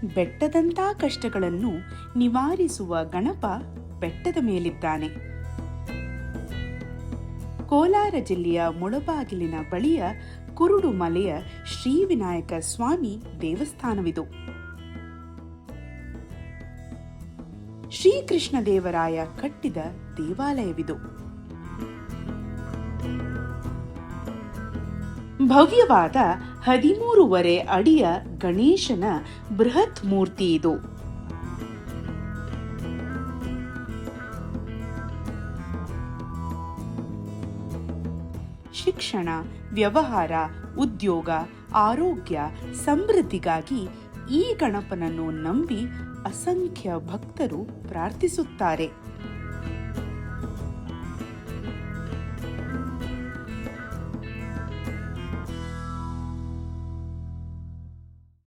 ಬೆಟ್ಟದಂಥ ಕಷ್ಟಗಳನ್ನು ನಿವಾರಿಸುವ ಗಣಪ ಬೆಟ್ಟದ ಮೇಲಿದ್ದಾನೆ. ಕೋಲಾರ ಜಿಲ್ಲೆಯ ಮುಳಬಾಗಿಲಿನ ಬಳಿಯ ಕುರುಡು ಮಲೆಯ ಶ್ರೀ ವಿನಾಯಕ ಸ್ವಾಮಿ ದೇವಸ್ಥಾನವಿದು. ಶ್ರೀಕೃಷ್ಣ ದೇವರಾಯ ಕಟ್ಟಿದ ದೇವಾಲಯವಿದು. ಭವ್ಯವಾದ 13.5 ಅಡಿಯ ಗಣೇಶನ ಬೃಹತ್ ಮೂರ್ತಿ ಇದು. ಶಿಕ್ಷಣ, ವ್ಯವಹಾರ, ಉದ್ಯೋಗ, ಆರೋಗ್ಯ, ಸಮೃದ್ಧಿಗಾಗಿ ಈ ಗಣಪನನ್ನು ನಂಬಿ ಅಸಂಖ್ಯ ಭಕ್ತರು ಪ್ರಾರ್ಥಿಸುತ್ತಾರೆ.